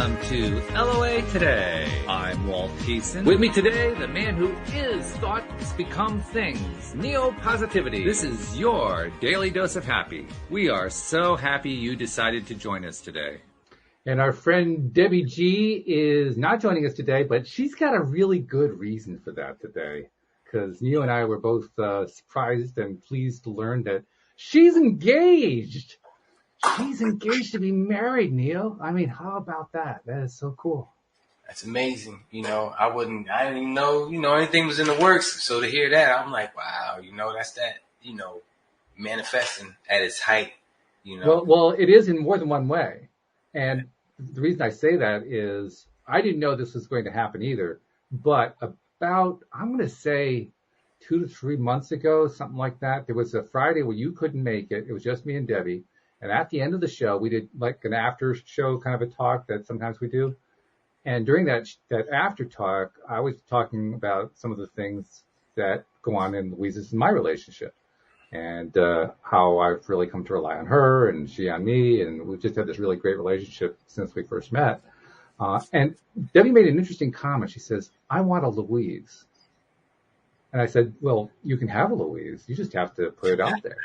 welcome to LOA Today. I'm Walt Thiessen. With me today, the man who is thoughts become things, Neo-Positivity. This is your daily dose of happy. We are so happy you decided to join us today. And our friend Debbie G is not joining us today, but she's got a really good reason for that today. Because Neo and I were both surprised and pleased to learn that she's engaged. She's engaged to be married, Neo. I mean, how about that? That is so cool. That's amazing. I didn't even know, anything was in the works. So to hear that, I'm like, wow, that's that, manifesting at its height, Well, it is in more than one way. And the reason I say that is I didn't know this was going to happen either. But about, I'm going to say 2 to 3 months ago, something like that, there was a Friday where you couldn't make it. It was just me and Debbie. And at the end of the show, we did like an after show kind of a talk that sometimes we do. And during that after talk, I was talking about some of the things that go on in Louise's and my relationship and how I've really come to rely on her and she on me. And we've just had this really great relationship since we first met. And Debbie made an interesting comment. She says, I want a Louise. And I said, well, you can have a Louise. You just have to put it out there.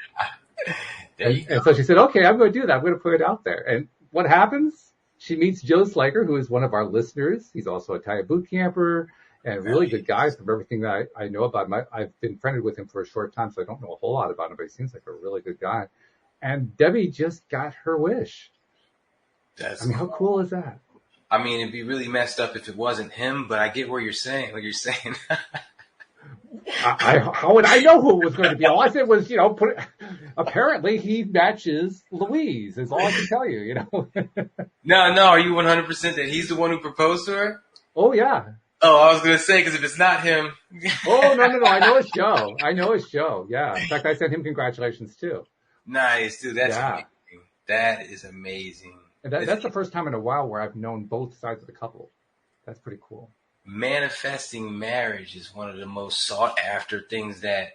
And so she said, okay, I'm going to do that. I'm going to put it out there. And what happens? She meets Joe Slaker, who is one of our listeners. He's also a Thai boot camper and a really good guy from everything that I know about him. I've been friended with him for a short time, so I don't know a whole lot about him, but he seems like a really good guy. And Debbie just got her wish. How cool is that? I mean, it'd be really messed up if it wasn't him, but I get what you're saying. How would I know who it was going to be? All I said was, apparently he matches Louise is all I can tell you, No, are you 100% that he's the one who proposed to her? Oh, yeah. Oh, I was going to say, because if it's not him. Oh, no. I know it's Joe. Yeah. In fact, I sent him congratulations too. Nice, dude. That's amazing. That is amazing. And that's the first time in a while where I've known both sides of the couple. That's pretty cool. Manifesting marriage is one of the most sought after things that,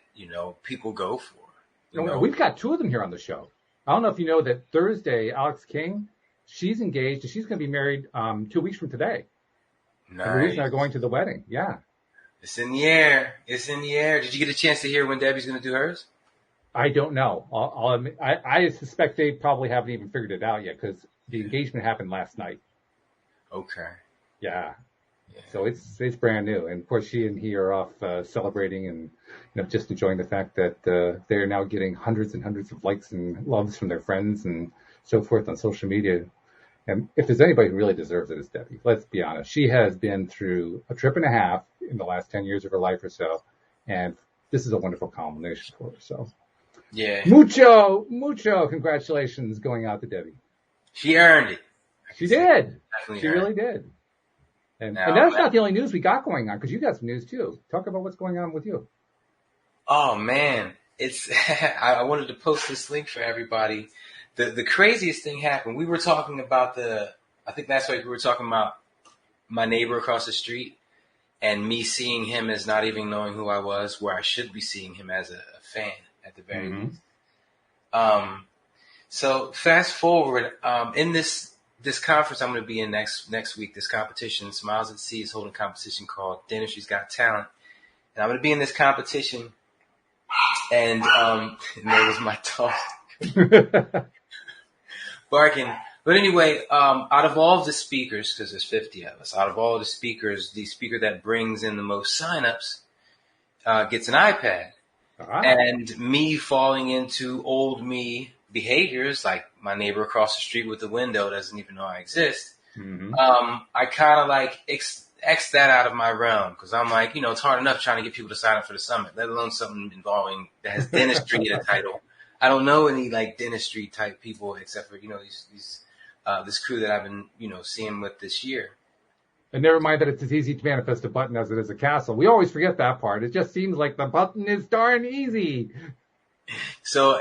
people go for. We've got 2 of them here on the show. I don't know if you know that Thursday, Alex King, she's engaged and she's going to be married 2 weeks from today. Nice. And Louise and I are going to the wedding. Yeah. It's in the air. Did you get a chance to hear when Debbie's going to do hers? I don't know. I suspect they probably haven't even figured it out yet because the engagement happened last night. Okay. Yeah. So it's brand new, and of course she and he are off celebrating and just enjoying the fact that they're now getting hundreds and hundreds of likes and loves from their friends and so forth on social media. And if there's anybody who really deserves it, it's Debbie. Let's be honest. She has been through a trip and a half in the last 10 years of her life or so, and this is a wonderful culmination for her. So yeah, mucho congratulations going out to Debbie. She earned it. She did. Definitely she really did. And that's not the only news we got going on, because you got some news too. Talk about what's going on with you. Oh man, it's I wanted to post this link for everybody. The craziest thing happened. We were talking about I think last week we were talking about my neighbor across the street and me seeing him as not even knowing who I was, where I should be seeing him as a fan at the very least. So fast forward, in this conference I'm going to be in next week, this competition, Smiles at Sea is holding a competition called Dentistry's Got Talent. And I'm going to be in this competition. And there was my dog barking. But anyway, out of all of the speakers, because there's 50 of us, out of all of the speakers, the speaker that brings in the most signups gets an iPad. And me falling into old me behaviors, like my neighbor across the street with the window doesn't even know I exist. I kind of like X that out of my realm, because I'm like, it's hard enough trying to get people to sign up for the summit, let alone something involving that has dentistry in the title. I don't know any like dentistry type people except for this crew that I've been seeing with this year. And never mind that it's as easy to manifest a button as it is a castle. We always forget that part. It just seems like the button is darn easy. So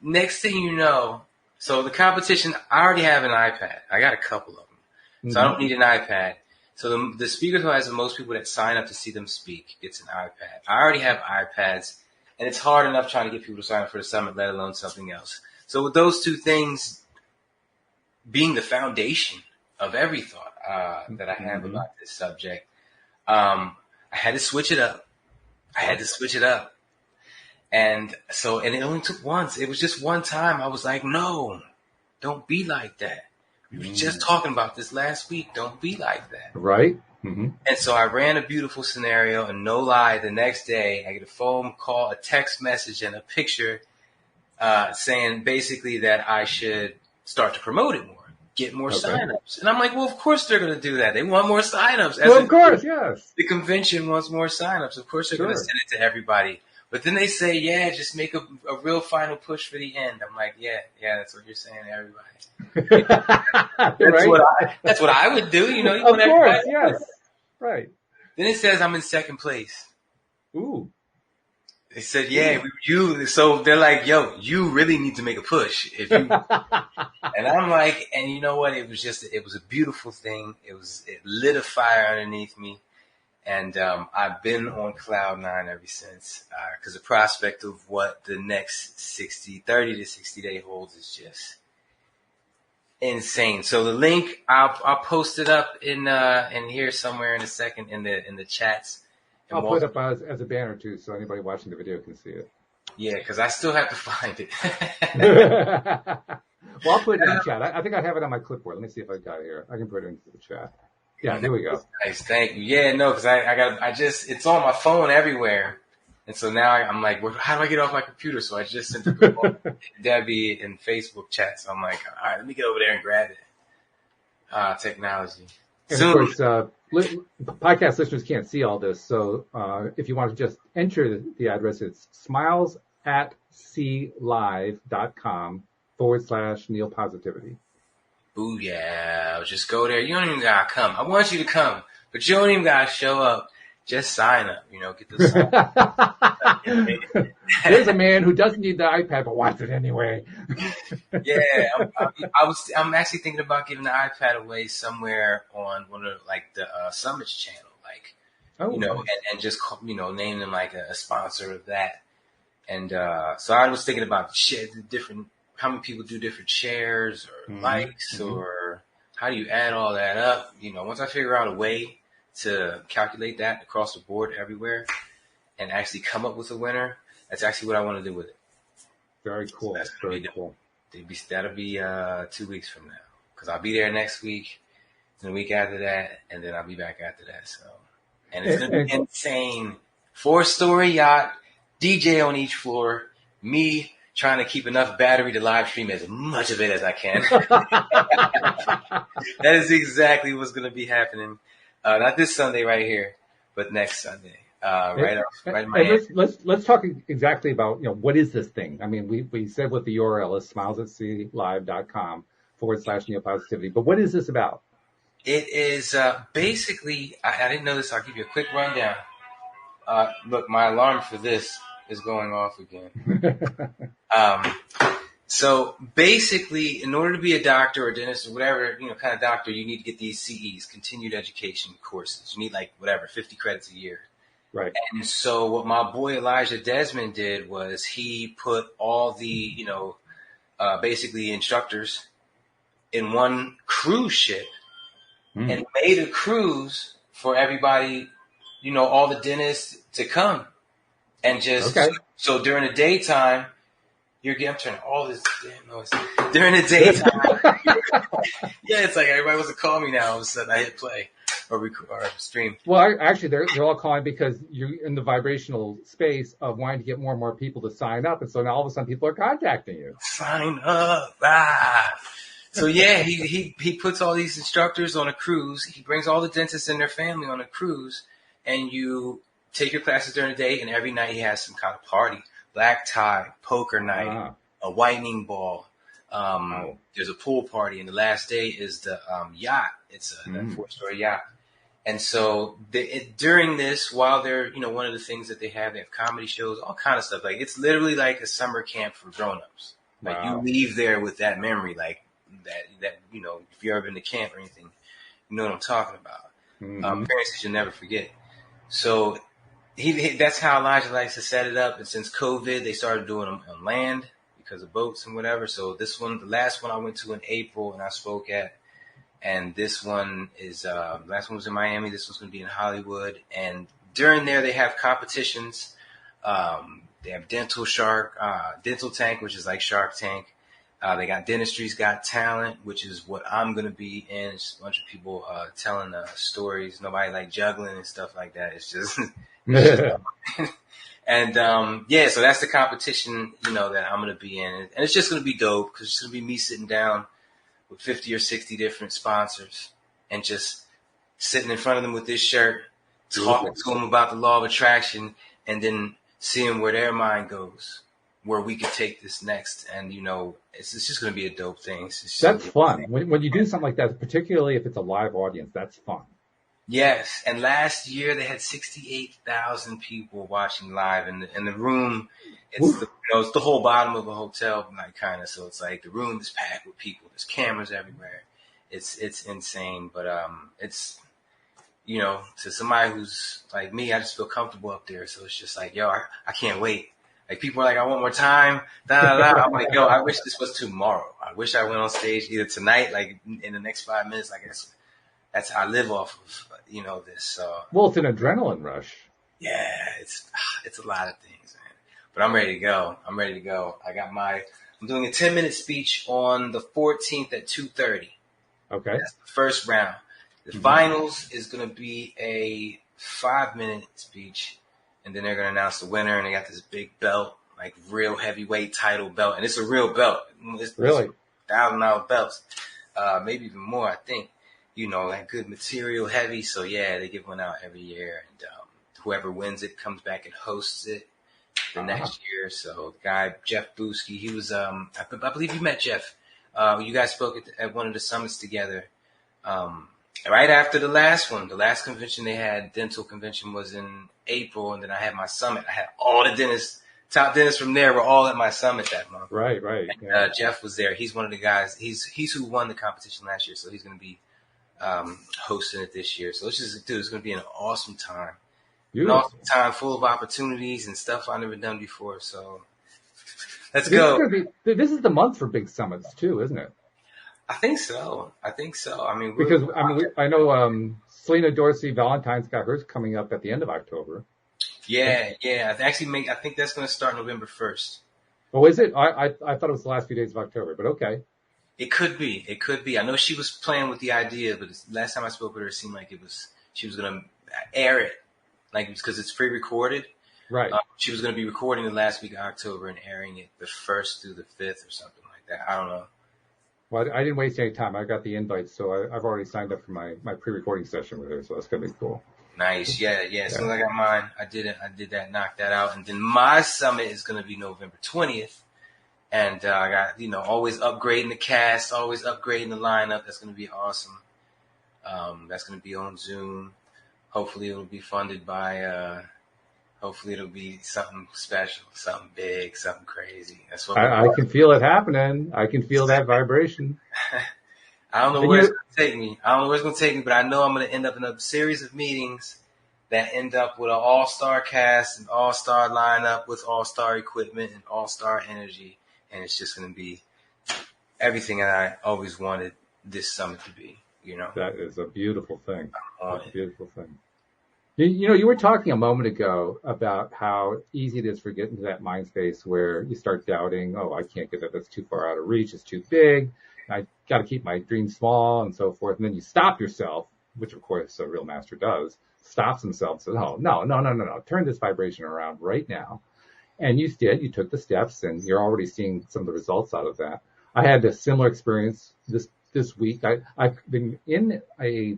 next thing you know, so the competition, I already have an iPad. I got a couple of them. So I don't need an iPad. So the speaker who has the most people that sign up to see them speak gets an iPad. I already have iPads, and it's hard enough trying to get people to sign up for the summit, let alone something else. So with those two things being the foundation of every thought that I have about this subject. I had to switch it up. And so, and it only took once. It was just one time. I was like, no, don't be like that. We were just talking about this last week. Don't be like that. Right. Mm-hmm. And so I ran a beautiful scenario, and no lie, the next day I get a phone call, a text message, and a picture saying basically that I should start to promote it more, get more signups. And I'm like, well, of course they're going to do that. They want more signups. Well, of course, yes. The convention wants more signups. Of course they're going to send it to everybody. But then they say, yeah, just make a real final push for the end. I'm like, yeah, that's what you're saying to everybody. That's what I would do. You know, of course, yes. Right. Then it says I'm in second place. Ooh. They said, yeah, you. So they're like, yo, you really need to make a push. If you. And I'm like, and you know what? It was a beautiful thing. It lit a fire underneath me. And I've been on cloud nine ever since, because the prospect of what the next 30 to 60 day holds is just insane. So the link, I'll post it up in here somewhere in a second in the chats. I'll put it up as a banner too, so anybody watching the video can see it. Yeah, because I still have to find it. Well, I'll put it in the chat. I think I have it on my clipboard. Let me see if I got it here. I can put it into the chat. Yeah, here we go. Nice, thank you. Yeah, no, because it's on my phone everywhere. And so now I'm like, well, how do I get off my computer? So I just sent it to Debbie in Facebook chat. So I'm like, all right, let me get over there and grab it. Technology. And of course, podcast listeners can't see all this. So if you want to just enter the address, it's smilesatclive.com/Neil Positivity. Ooh, yeah. Just go there. You don't even got to come. I want you to come, but you don't even got to show up. Just sign up, get the sign. There's a man who doesn't need the iPad, but wants it anyway. Yeah. I'm actually thinking about giving the iPad away somewhere on one of the Summits channel, and just, name them like a sponsor of that. And, so I was thinking about how many people do different shares or likes or how do you add all that up? Once I figure out a way to calculate that across the board everywhere and actually come up with a winner, that's actually what I want to do with it. Very cool. So very cool. That'll be 2 weeks from now, because I'll be there next week and the week after that, and then I'll be back after that. So, and it's going to be insane. 4-story yacht, DJ on each floor, me trying to keep enough battery to live stream as much of it as I can. That is exactly what's going to be happening. Not this Sunday right here, but next Sunday. Right in my hand. Let's talk exactly about, what is this thing? I mean, we said what the URL is, smilesatclive.com/Neil Positivity. But what is this about? It is basically, I didn't know this. I'll give you a quick rundown. Look, my alarm for this is going off again. So basically, in order to be a doctor or dentist or whatever, kind of doctor, you need to get these CEs, continued education courses. You need 50 credits a year. Right. And so what my boy Elijah Desmond did was he put all the, basically instructors in one cruise ship and made a cruise for everybody, all the dentists to come. And just, so during the daytime, I'm turning all this damn noise. During the daytime, yeah, it's like everybody wants to call me now. All of a sudden I hit play or stream. Well, actually, they're all calling because you're in the vibrational space of wanting to get more and more people to sign up. And so now all of a sudden people are contacting you. Sign up. So yeah, he puts all these instructors on a cruise. He brings all the dentists and their family on a cruise, and you take your classes during the day, and every night he has some kind of party. Black tie, poker night, a whitening ball. There's a pool party, and the last day is the yacht. It's a 4-story yacht. And so during this, while they're, one of the things that they have comedy shows, all kind of stuff. It's literally like a summer camp for grown-ups. You leave there with that memory, that if you've ever been to camp or anything, you know what I'm talking about. Parents that you'll never forget. So that's how Elijah likes to set it up. And since COVID, they started doing them on land because of boats and whatever. So the last one I went to in April and I spoke at, And this one is, last one was in Miami. This one's going to be in Hollywood. And during there, they have competitions. They have Dental Tank, which is like Shark Tank. They got Dentistry's Got Talent, which is what I'm going to be in. It's just a bunch of people telling stories. Nobody like juggling and stuff like that. It's just, and so that's the competition, that I'm going to be in. And it's just going to be dope because it's going to be me sitting down with 50 or 60 different sponsors and just sitting in front of them with this shirt, talking to them about the law of attraction, and then seeing where their mind goes, where we could take this next. And, it's just going to be a dope thing. That's fun. When you do something like that, particularly if it's a live audience, that's fun. Yes. And last year they had 68,000 people watching live in the room. It's it's the whole bottom of a hotel, like kind of. So it's like the room is packed with people. There's cameras everywhere. It's insane. But, it's, to somebody who's like me, I just feel comfortable up there. So it's just like, yo, I can't wait. Like people are like, I want more time. I'm like, yo, I wish this was tomorrow. I wish I went on stage either tonight, like in the next 5 minutes. Like that's how I live off of, this. Well, it's an adrenaline rush. Yeah, it's a lot of things, man. But I'm ready to go. I'm doing a 10-minute speech on the 14th at 2:30. Okay. That's the first round. The finals is going to be a 5-minute speech, and then they're going to announce the winner, and they got this big belt, like real heavyweight title belt, and it's a real belt. It's really $1,000 belts, maybe even more, I think. Like good material, heavy. So yeah, they give one out every year, and whoever wins it comes back and hosts it the next year. So the guy Jeff Boosky, he was I believe you met Jeff. You guys spoke at one of the summits together. Right after the last one, the last convention they had, dental convention, was in April, and then I had my summit. I had all the top dentists from there were all at my summit that month. Right. And, Jeff was there. He's one of the guys. He's who won the competition last year, so he's going to be hosting it this year. So it's going to be an awesome time. Beautiful. An awesome time full of opportunities and stuff I've never done before. So let's go. This is the month for big summits too, isn't it? I think so. I mean, I know Selena Dorsey Valentine's got hers coming up at the end of October. Yeah. I think that's going to start November 1st. Oh, is it? I thought it was the last few days of October, but okay. It could be. I know she was playing with the idea, but last time I spoke with her, it seemed like she was going to air it, like because it's pre-recorded. Right. She was going to be recording the last week of October and airing it the 1st through the 5th or something like that. I don't know. Well, I didn't waste any time. I got the invite, so I've already signed up for my pre-recording session with her, so that's going to be cool. Nice. Yeah. As soon as I got mine, I did that, knocked that out. And then my summit is going to be November 20th. And I got, always upgrading the cast, always upgrading the lineup. That's going to be awesome. That's going to be on Zoom. Hopefully it'll be funded by, hopefully it'll be something special, something big, something crazy. That's what I can feel it happening. I can feel that vibration. I don't know where it's going to take me. But I know I'm going to end up in a series of meetings that end up with an all-star cast, an all-star lineup with all-star equipment and all-star energy. And it's just going to be everything that I always wanted this summit to be, That is a beautiful thing. That's a beautiful thing. You were talking a moment ago about how easy it is for getting to that mind space where you start doubting, oh, I can't get that. That's too far out of reach. It's too big. I got to keep my dreams small and so forth. And then you stop yourself, which of course a real master does, stops himself and says, oh, no. Turn this vibration around right now. And you did. You took the steps, and you're already seeing some of the results out of that. I had a similar experience this week. I've been in a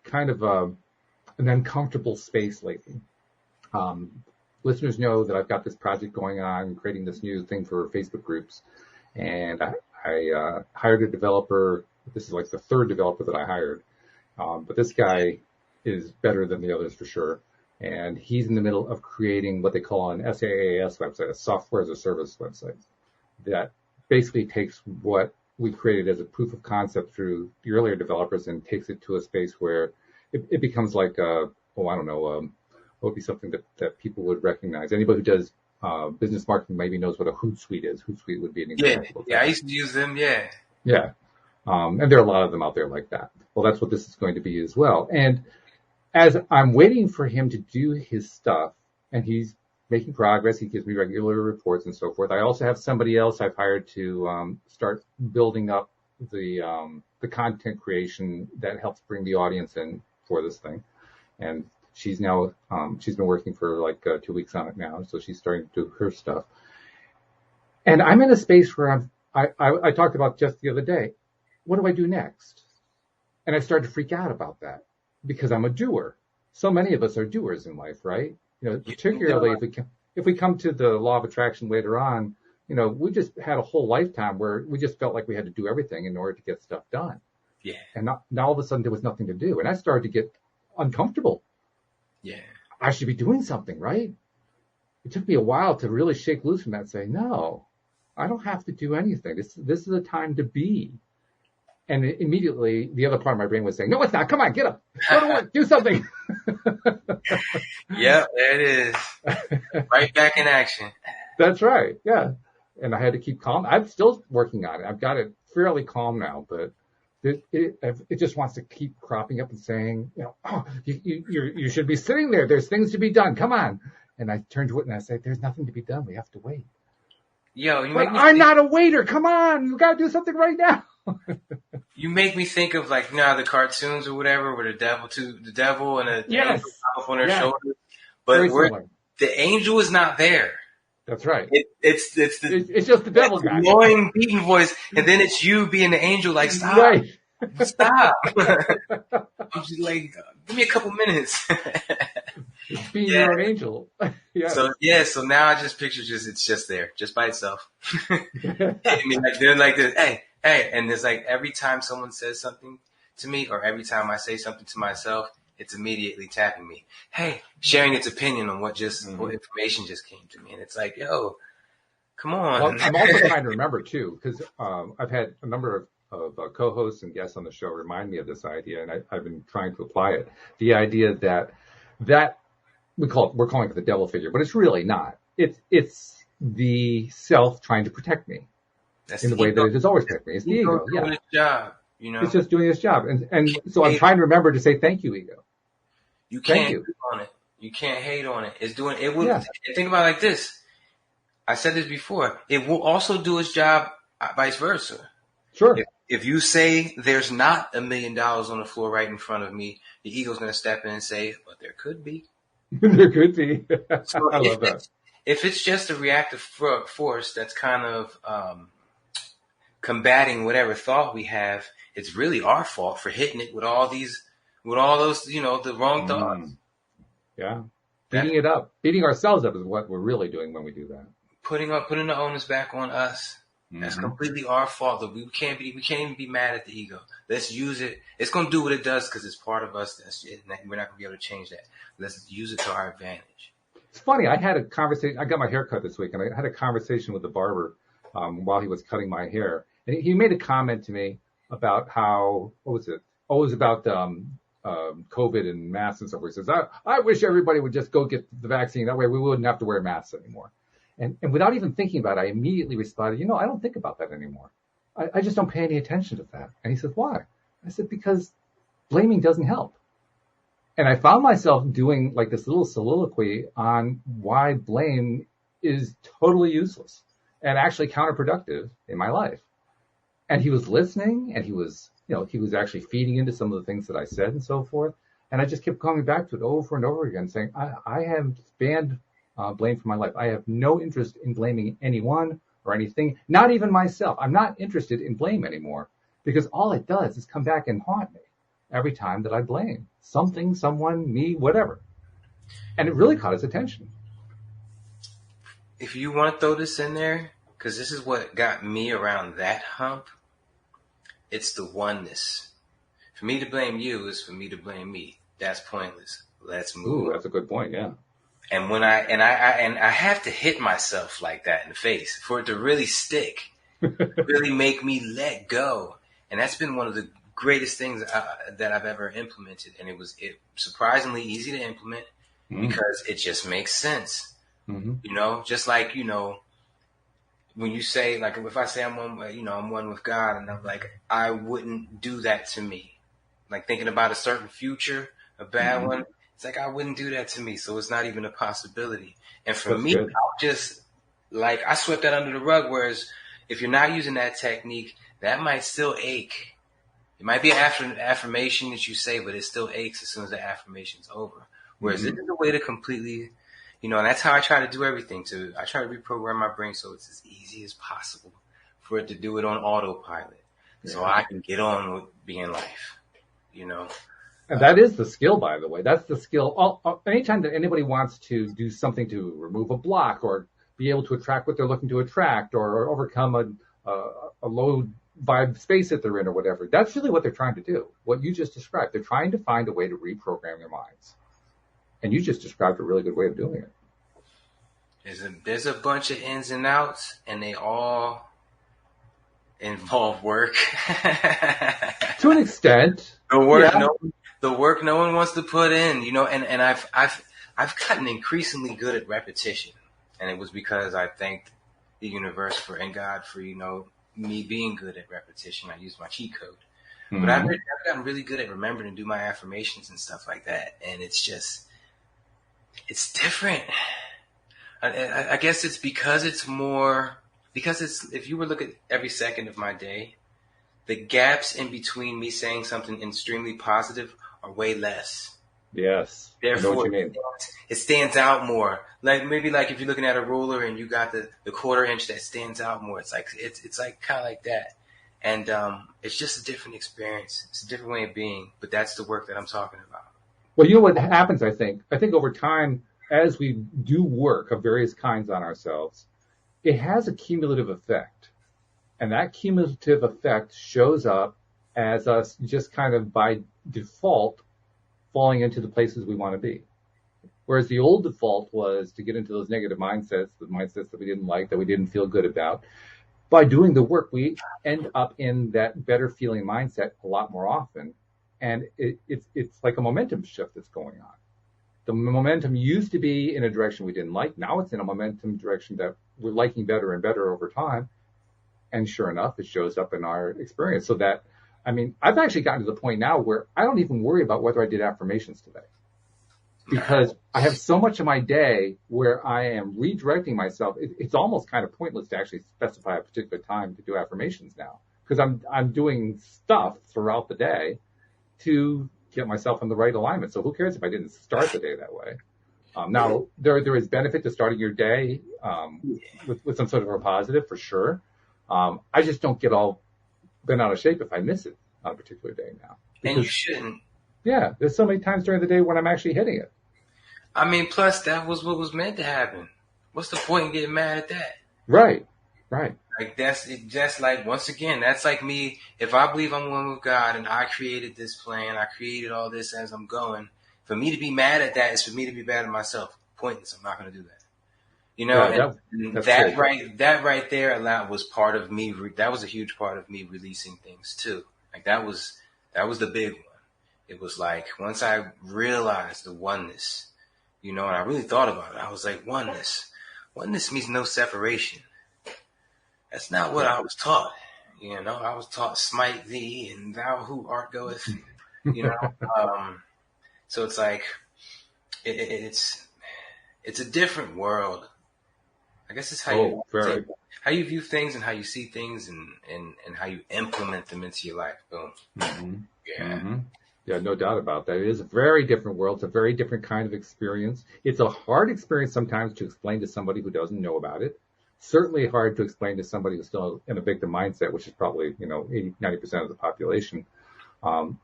kind of an uncomfortable space lately. Listeners know that I've got this project going on, creating this new thing for Facebook groups, and I hired a developer. This is like the third developer that I hired, but this guy is better than the others for sure. And he's in the middle of creating what they call an SaaS website, a software as a service website, that basically takes what we created as a proof of concept through the earlier developers and takes it to a space where it becomes like what would be something that people would recognize. Anybody who does business marketing maybe knows what a Hootsuite is. Hootsuite would be an example. Yeah, I used to use them. Yeah. Yeah. And there are a lot of them out there like that. Well, that's what this is going to be as well. And as I'm waiting for him to do his stuff, and he's making progress, he gives me regular reports and so forth. I also have somebody else I've hired to start building up the content creation that helps bring the audience in for this thing. And she's now she's been working for like 2 weeks on it now, so she's starting to do her stuff. And I'm in a space where I talked about just the other day, what do I do next? And I started to freak out about that because I'm a doer. So many of us are doers in life, right? You know, particularly if we come to the law of attraction later on, you know, we just had a whole lifetime where we just felt like we had to do everything in order to get stuff done. Yeah. And now all of a sudden there was nothing to do. And I started to get uncomfortable. Yeah. I should be doing something, right? It took me a while to really shake loose from that and say, no, I don't have to do anything. This is a time to be. And immediately the other part of my brain was saying, no, it's not. Come on, get up. Go to work. Do something. Yep, there it is. Right back in action. That's right. Yeah. And I had to keep calm. I'm still working on it. I've got it fairly calm now, but it just wants to keep cropping up and saying, you know, oh, you should be sitting there. There's things to be done. Come on. And I turn to it and I say, there's nothing to be done. We have to wait. Yo, I'm not a waiter. Come on. You got to do something right now. You make me think of like, you know, the cartoons or whatever where the devil and the yes. angel up on their yeah. shoulders. But the angel is not there. That's right. It's just the devil guy. Annoying beating voice, and then it's you being the angel, like, stop. Right. Stop. I'm just like, give me a couple minutes. Being your own angel. Yeah. So now I just picture it's just there, just by itself. I mean, like, they're like this, hey, and it's like every time someone says something to me, or every time I say something to myself, it's immediately tapping me. Hey, sharing its opinion on what information just came to me. And it's like, yo, come on. Well, I'm also trying to remember too, because I've had a number of co-hosts and guests on the show remind me of this idea, and I've been trying to apply it. The idea that we're calling it the devil figure, but it's really not. It's the self trying to protect me. That's in the way that it has always protected me. It's the ego. Doing its job, you know. It's just doing its job, and so I'm trying to remember to say thank you, ego. You can't hate on it. You can't hate on it. It's doing it. Will think about it like this. I said this before. It will also do its job, vice versa. Sure. If you say there's not $1 million on the floor right in front of me, the ego's going to step in and say, "But there could be." There could be. So I love that. If it's just a reactive force that's kind of combating whatever thought we have, it's really our fault for hitting it with all those, you know, the wrong thoughts. Yeah. Beating ourselves up is what we're really doing when we do that. Putting the onus back on us. Mm-hmm. That's completely our fault. That we can't even be mad at the ego. Let's use it. It's going to do what it does because it's part of us. We're not going to be able to change that. Let's use it to our advantage. It's funny. I had a conversation. I got my hair cut this week, and I had a conversation with the barber while he was cutting my hair. And he made a comment to me about what was it? Oh, it was about COVID and masks and so forth. He says, I wish everybody would just go get the vaccine. That way we wouldn't have to wear masks anymore. And without even thinking about it, I immediately responded, I don't think about that anymore. I just don't pay any attention to that. And he said, why? I said, because blaming doesn't help. And I found myself doing like this little soliloquy on why blame is totally useless and actually counterproductive in my life. And he was listening, and he was actually feeding into some of the things that I said and so forth. And I just kept coming back to it over and over again, saying, I have banned blame from my life. I have no interest in blaming anyone or anything, not even myself. I'm not interested in blame anymore because all it does is come back and haunt me every time that I blame something, someone, me, whatever. And it really caught his attention. If you want to throw this in there, because this is what got me around that hump, it's the oneness. For me to blame you is for me to blame me. That's pointless. Let's move. Ooh, that's a good point. Yeah. And when I have to hit myself like that in the face for it to really stick, really make me let go. And that's been one of the greatest things that I've ever implemented. And it surprisingly easy to implement because it just makes sense. Mm-hmm. Just like, when you say, like, if I say I'm one, I'm one with God, and I'm like, I wouldn't do that to me. Like thinking about a certain future, a bad one. It's like, I wouldn't do that to me. So it's not even a possibility. And for me, I'll just like, I swept that under the rug. Whereas if you're not using that technique, that might still ache. It might be an affirmation that you say, but it still aches as soon as the affirmation's over. Whereas this is a way to completely, and that's how I try to do everything. I try to reprogram my brain so it's as easy as possible for it to do it on autopilot, so I can get on with being life. And that is the skill, by the way. That's the skill. Anytime that anybody wants to do something to remove a block or be able to attract what they're looking to attract or overcome a low vibe space that they're in or whatever, that's really what they're trying to do. What you just described. They're trying to find a way to reprogram their minds. And you just described a really good way of doing it. There's a bunch of ins and outs, and they all involve work. To an extent. The work no one wants to put in, and I've gotten increasingly good at repetition. And it was because I thanked the universe and God for, me being good at repetition. I used my cheat code. But I've gotten really good at remembering to do my affirmations and stuff like that. And it's different. I guess it's because if you were looking at every second of my day, the gaps in between me saying something extremely positive are way less. Yes. Therefore, it stands out more. Like maybe like if you're looking at a ruler and you got the quarter inch that stands out more. It's like kind of like that. And it's just a different experience. It's a different way of being. But that's the work that I'm talking about. Well, you know what happens, I think over time, as we do work of various kinds on ourselves, it has a cumulative effect. And that cumulative effect shows up as us just kind of by default falling into the places we want to be. Whereas the old default was to get into those negative mindsets, the mindsets that we didn't like, that we didn't feel good about. By doing the work, we end up in that better feeling mindset a lot more often. And it's like a momentum shift that's going on. The momentum used to be in a direction we didn't like. Now it's in a momentum direction that we're liking better and better over time. And sure enough, it shows up in our experience. So that, I've actually gotten to the point now where I don't even worry about whether I did affirmations today. Because I have so much of my day where I am redirecting myself. It's almost kind of pointless to actually specify a particular time to do affirmations now. Because I'm doing stuff throughout the day to get myself in the right alignment. So who cares if I didn't start the day that way? Now, there is benefit to starting your day with some sort of a positive, for sure. I just don't get all bent out of shape if I miss it on a particular day now. And you shouldn't. Yeah, there's so many times during the day when I'm actually hitting it. Plus that was what was meant to happen. What's the point in getting mad at that? Right. Like that's like, once again, that's like me. If I believe I'm one with God and I created this plan, I created all this as I'm going, for me to be mad at that is for me to be mad at myself. Pointless. I'm not going to do that. That right there was part of me. That was a huge part of me releasing things too. Like that was the big one. It was like, once I realized the oneness, and I really thought about it, I was like, oneness means no separation. That's not what I was taught. I was taught smite thee and thou who art goeth, so it's like, it's a different world. I guess it's how you view things and how you see things and how you implement them into your life. Boom. Mm-hmm. Yeah. Mm-hmm. Yeah, no doubt about that. It is a very different world. It's a very different kind of experience. It's a hard experience sometimes to explain to somebody who doesn't know about it. Certainly hard to explain to somebody who's still in a victim mindset, which is probably, 80-90% of the population. And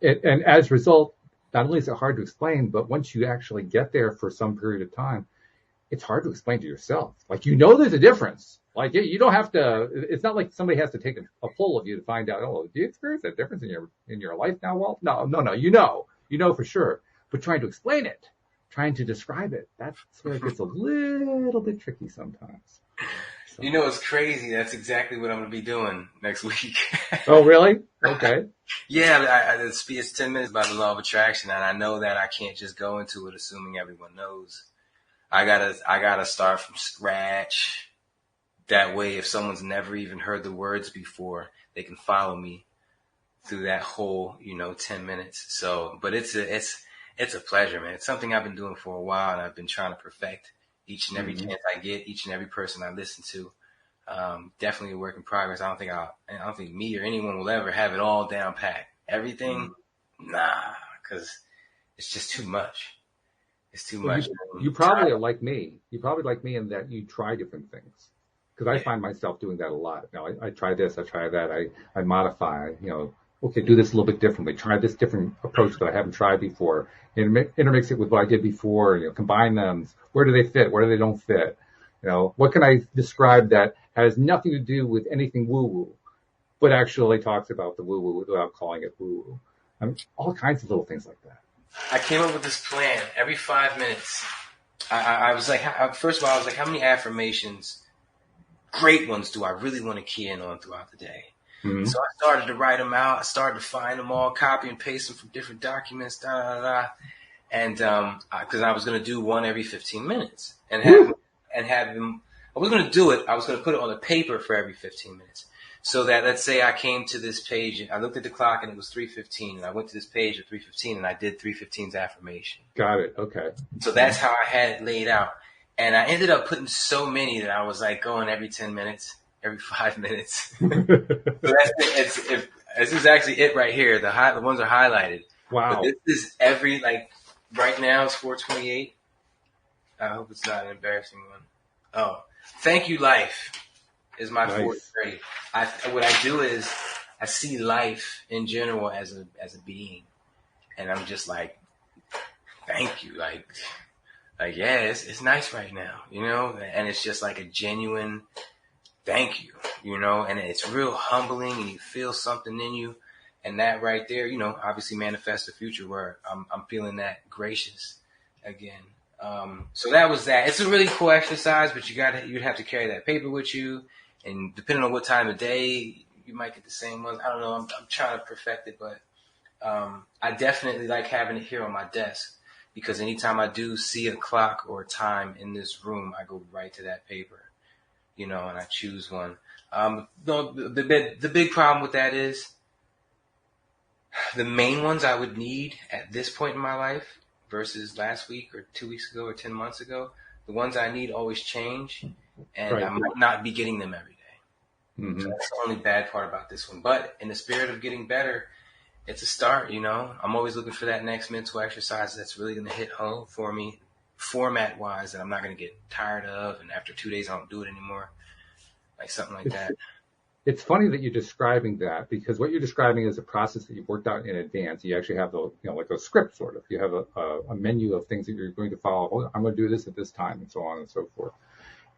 as a result, not only is it hard to explain, but once you actually get there for some period of time, it's hard to explain to yourself. Like, there's a difference. Like, you don't have to, it's not like somebody has to take a poll of you to find out, do you experience that difference in your life now, Walt? No, you know for sure. But trying to explain it, trying to describe it, that's where it gets a little bit tricky sometimes. So. It's crazy. That's exactly what I'm going to be doing next week. Oh, really? Okay. Yeah, it's 10 minutes about the law of attraction, and I know that I can't just go into it assuming everyone knows. I gotta start from scratch, that way, if someone's never even heard the words before, they can follow me through that whole, 10 minutes. So, but it's a pleasure, man. It's something I've been doing for a while, and I've been trying to perfect each and every chance I get, each and every person I listen to. Definitely a work in progress. I don't think me or anyone will ever have it all down pat. Everything, because it's just too much. It's too much. You probably are like me. You probably like me in that you try different things. Because I find myself doing that a lot. I try this, I try that, I modify, okay, do this a little bit differently. Try this different approach that I haven't tried before. Intermix it with what I did before, combine them. Where do they fit? Where do they don't fit? What can I describe that has nothing to do with anything woo-woo, but actually talks about the woo-woo without calling it woo-woo. All kinds of little things like that. I came up with this plan every 5 minutes. I was like, first of all, I was like, how many affirmations, great ones, do I really want to key in on throughout the day? Mm-hmm. So I started to write them out. I started to find them all, copy and paste them from different documents, and because I was going to do one every 15 minutes and have them. I was going to do it. I was going to put it on a paper for every 15 minutes. So that, let's say I came to this page and I looked at the clock and it was 3:15, and I went to this page at 3:15 and I did 3:15's affirmation. Got it. Okay. So that's how I had it laid out. And I ended up putting so many that I was like going every 10 minutes, every 5 minutes. So that's it. This is actually it right here. The ones are highlighted. Wow. But this is right now it's 4:28. I hope it's not an embarrassing one. Oh, thank you, life. Is my fourth grade. What I do is I see life in general as a being, and I'm just like, thank you, like yeah, it's nice right now, and it's just like a genuine thank you, and it's real humbling, and you feel something in you, and that right there, obviously manifests the future where I'm feeling that gracious again. So that was that. It's a really cool exercise, but you'd have to carry that paper with you. And depending on what time of day, you might get the same ones. I don't know. I'm trying to perfect it, but I definitely like having it here on my desk, because anytime I do see a clock or a time in this room, I go right to that paper, and I choose one. The big problem with that is the main ones I would need at this point in my life versus last week or 2 weeks ago or 10 months ago. The ones I need always change, and I might not be getting them every day. Mm-hmm. So that's the only bad part about this one. But in the spirit of getting better, it's a start, I'm always looking for that next mental exercise that's really going to hit home for me, format-wise, that I'm not going to get tired of, and after 2 days I don't do it anymore, like something like that. It's funny that you're describing that, because what you're describing is a process that you've worked out in advance. You actually have like a script sort of. You have a menu of things that you're going to follow. Oh, I'm going to do this at this time, and so on and so forth.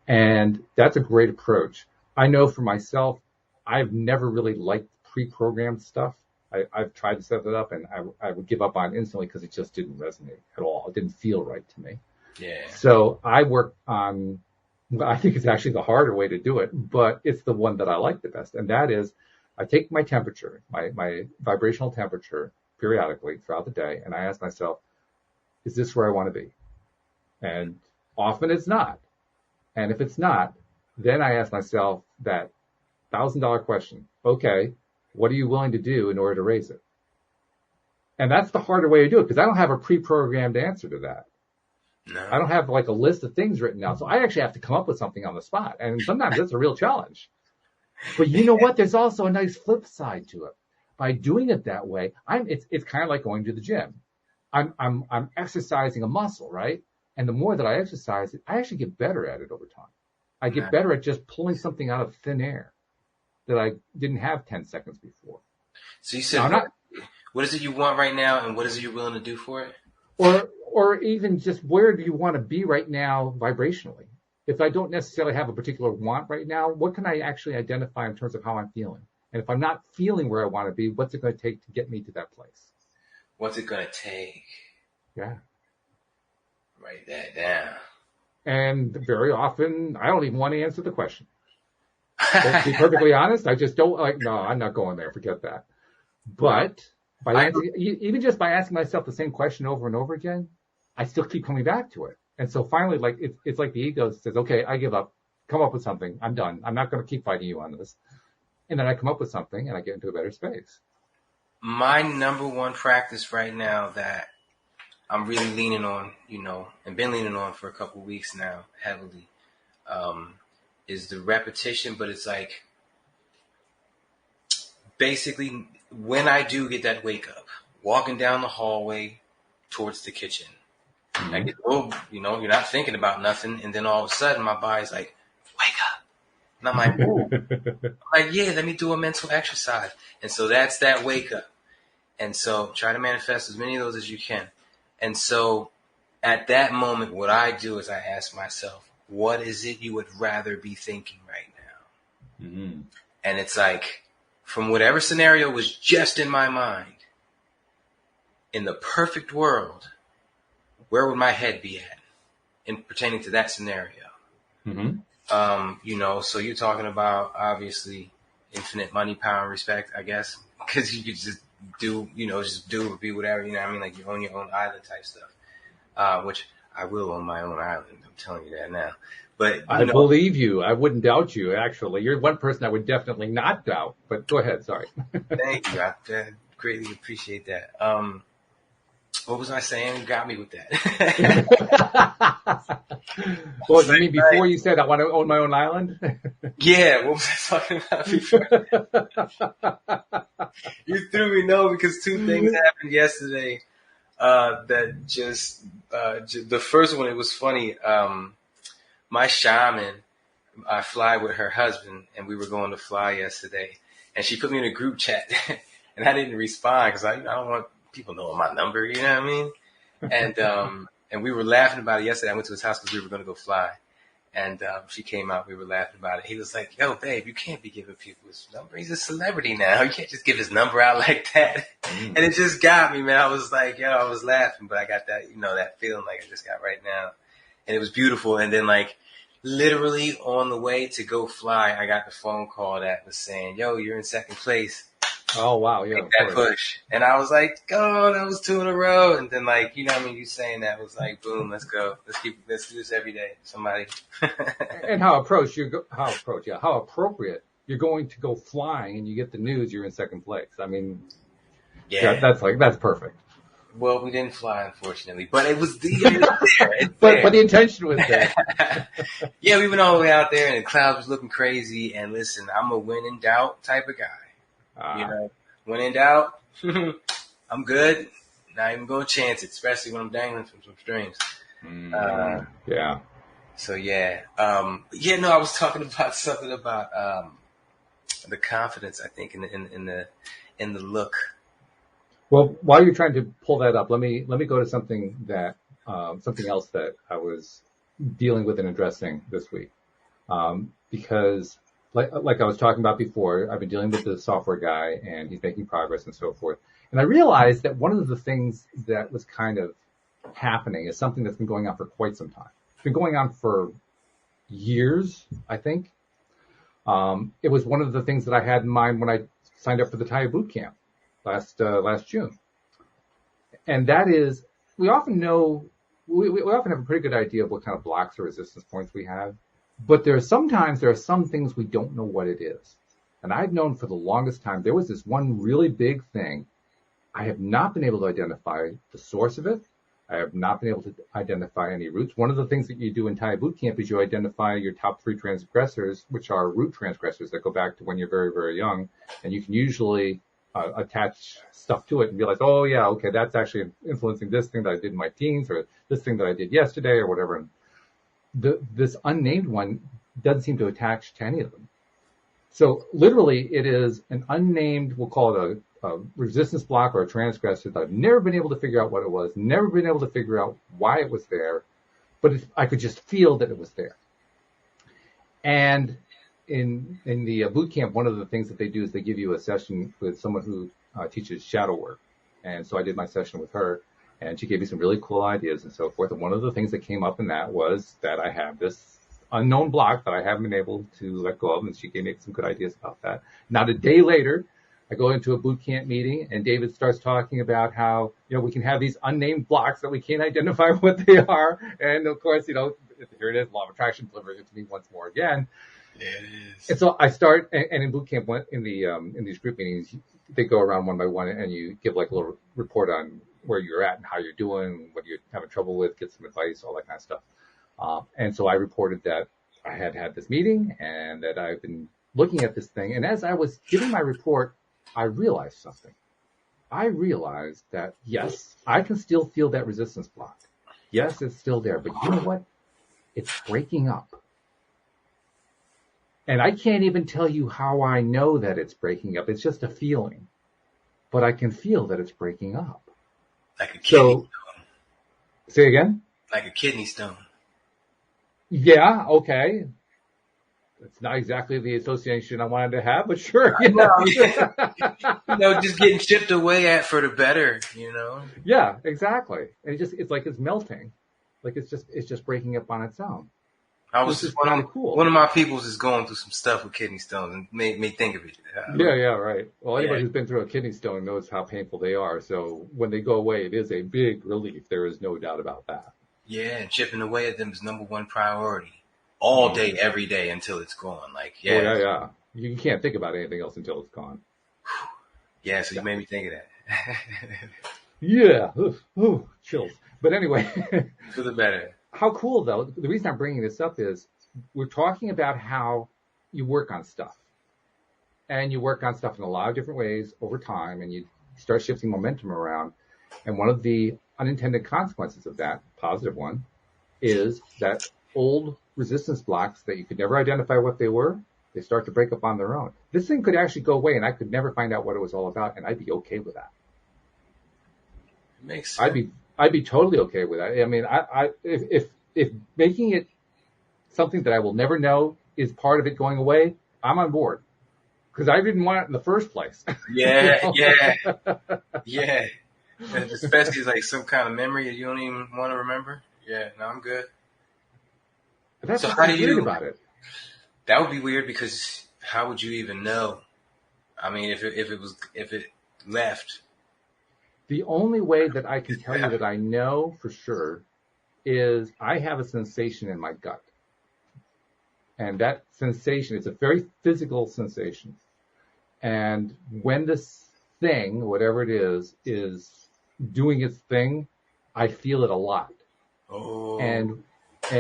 And that's a great approach. I know for myself, I've never really liked pre-programmed stuff. I've tried to set it up, and I would give up on it instantly because it just didn't resonate at all. It didn't feel right to me. Yeah. So I work on, I think it's actually the harder way to do it, but it's the one that I like the best. And that is, I take my temperature, my vibrational temperature periodically throughout the day, and I ask myself, is this where I want to be? And often it's not. And if it's not, then I ask myself that $1,000 question. Okay, what are you willing to do in order to raise it? And that's the harder way to do it, because I don't have a pre-programmed answer to that. No. I don't have like a list of things written out. So I actually have to come up with something on the spot. And sometimes that's a real challenge. But you know what? There's also a nice flip side to it. By doing it that way, it's kind of like going to the gym. I'm exercising a muscle, right? And the more that I exercise it, I actually get better at it over time. I get better at just pulling something out of thin air that I didn't have 10 seconds before. So you said, what is it you want right now, and what is it you're willing to do for it? Or even just where do you want to be right now vibrationally? If I don't necessarily have a particular want right now, what can I actually identify in terms of how I'm feeling? And if I'm not feeling where I want to be, what's it going to take to get me to that place? What's it going to take? Yeah. Write that down. And very often, I don't even want to answer the question. To be perfectly honest, I just don't no, I'm not going there. Forget that. But even just by asking myself the same question over and over again, I still keep coming back to it. And so finally, it's like the ego says, okay, I give up. come up with something. I'm done. I'm not going to keep fighting you on this. And then I come up with something and I get into a better space. My number one practice right now that I'm really leaning on, and been leaning on for a couple of weeks now, heavily, is the repetition. But it's like, basically, when I do get that wake up, walking down the hallway towards the kitchen, I get, you're not thinking about nothing. And then all of a sudden my body's like, wake up. And I'm like, ooh. I'm like, yeah, let me do a mental exercise. And so that's that wake up. And so try to manifest as many of those as you can. And so at that moment, what I do is I ask myself, what is it you would rather be thinking right now? Mm-hmm. And it's like, from whatever scenario was just in my mind, in the perfect world, where would my head be at in pertaining to that scenario? Mm-hmm. So you're talking about, obviously, infinite money, power, and respect, I guess, because you could just do or be whatever, you know what I mean? Like you own your own island type stuff, which I will own my own island. I'm telling you that now. But I believe you. I wouldn't doubt you, actually. You're one person I would definitely not doubt. But go ahead. Sorry. Thank you. I greatly appreciate that. What was I saying? You got me with that. Well, you mean before you said I want to own my own island? Yeah, what was I talking about before? You threw me no, because two things happened yesterday that just the first one, it was funny. My shaman, I fly with her husband, and we were going to fly yesterday, and she put me in a group chat, and I didn't respond because I don't want people knowing my number, you know what I mean? And we were laughing about it yesterday. I went to his house because we were going to go fly. And she came out. We were laughing about it. He was like, yo, babe, you can't be giving people his number. He's a celebrity now. You can't just give his number out like that. Mm. And it just got me, man. I was like, I was laughing. But I got that, that feeling like I just got right now. And it was beautiful. And then, like, literally on the way to go fly, I got the phone call that was saying, yo, you're in second place. Oh, wow. Yeah. Make that push. And I was like, oh, that was 2 in a row. And then, like, you saying that was like, boom, let's go. Let's do this every day. Somebody. And how appropriate you're going to go flying and you get the news you're in second place. I mean, yeah, that's perfect. Well, we didn't fly, unfortunately, but it was there. But the intention was there. Yeah, we went all the way out there and the clouds was looking crazy. And listen, I'm a when in doubt type of guy. When in doubt, I'm good. Not even going to chance it, especially when I'm dangling from some strings. Yeah. So, yeah. I was talking about something about the confidence, I think, in the look. Well, while you're trying to pull that up, let me go to something else that I was dealing with and addressing this week. Because like I was talking about before, I've been dealing with the software guy and he's making progress and so forth. And I realized that one of the things that was kind of happening is something that's been going on for quite some time. It's been going on for years, I think. It was one of the things that I had in mind when I signed up for the TAIA boot camp last June. And that is, we often have a pretty good idea of what kind of blocks or resistance points we have. But there are some things we don't know what it is. And I've known for the longest time, there was this one really big thing. I have not been able to identify the source of it. I have not been able to identify any roots. One of the things that you do in TAIA boot camp is you identify your top 3 transgressors, which are root transgressors that go back to when you're very, very young. And you can usually attach stuff to it and realize, oh yeah, okay, that's actually influencing this thing that I did in my teens or this thing that I did yesterday or whatever. And this unnamed one doesn't seem to attach to any of them. So literally it is an unnamed, we'll call it a resistance block or a transgressor that I've never been able to figure out what it was, never been able to figure out why it was there, but I could just feel that it was there. And in the boot camp, one of the things that they do is they give you a session with someone who teaches shadow work. And so I did my session with her. And she gave me some really cool ideas and so forth. And one of the things that came up in that was that I have this unknown block that I haven't been able to let go of. And she gave me some good ideas about that. Not a day later, I go into a boot camp meeting and David starts talking about how, we can have these unnamed blocks that we can't identify what they are. And of course, here it is, law of attraction, delivering it to me once more again. Yeah, it is. And so I start, and in boot camp, in these group meetings, they go around one by one, and you give like a little report on where you're at and how you're doing, what you're having trouble with, get some advice, all that kind of stuff. And so I reported that I had this meeting and that I've been looking at this thing. And as I was giving my report, I realized something. I realized that, yes, I can still feel that resistance block. Yes, it's still there. But you know what? It's breaking up. And I can't even tell you how I know that it's breaking up. It's just a feeling. But I can feel that it's breaking up. Like a kidney stone. Say again? Like a kidney stone. Yeah, okay. It's not exactly the association I wanted to have, but sure. Just getting chipped away at for the better, Yeah, exactly. And it's like it's melting. Like it's just breaking up on its own. One of my peoples is going through some stuff with kidney stones and made me think of it. Yeah, right. Well, anybody who's been through a kidney stone knows how painful they are. So when they go away, it is a big relief. There is no doubt about that. Yeah, and chipping away at them is number one priority. All day, every day until it's gone. Like, yeah. Oh, yeah. You can't think about anything else until it's gone. Yeah, so you made me think of that. Yeah. Ooh, chills. But anyway. For the better. How cool, though. The reason I'm bringing this up is we're talking about how you work on stuff. And you work on stuff in a lot of different ways over time, and you start shifting momentum around. And one of the unintended consequences of that, positive one, is that old resistance blocks that you could never identify what they were, they start to break up on their own. This thing could actually go away, and I could never find out what it was all about, and I'd be okay with that. It makes sense. I'd be totally okay with that. I mean, if making it something that I will never know is part of it going away, I'm on board. Because I didn't want it in the first place. Yeah, yeah. And especially like some kind of memory that you don't even want to remember. Yeah, no, I'm good. That's so how do you about it? That would be weird because how would you even know? I mean, if it left. The only way that I can tell you that I know for sure is I have a sensation in my gut. And that sensation, it's a very physical sensation. And when this thing, whatever it is doing its thing, I feel it a lot. Oh. And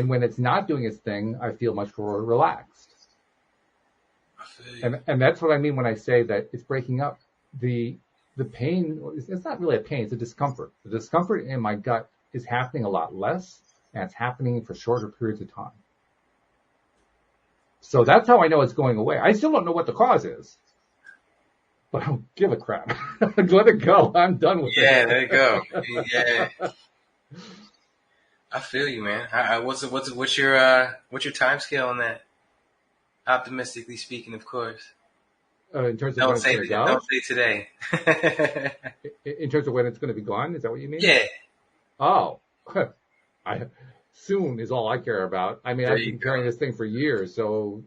when it's not doing its thing, I feel much more relaxed. And that's what I mean when I say that it's breaking up. The pain, it's not really a pain, it's a discomfort. The discomfort in my gut is happening a lot less, and it's happening for shorter periods of time. So that's how I know it's going away. I still don't know what the cause is, but I don't give a crap. Let it go. I'm done with it. Yeah, there you go. Yeah. I feel you, man. What's your time scale on that? Optimistically speaking, of course. In terms of when it's going to go? Don't say today. In terms of when it's going to be gone? Is that what you mean? Yeah. Oh. Soon is all I care about. I mean, I've been carrying this thing for years, so,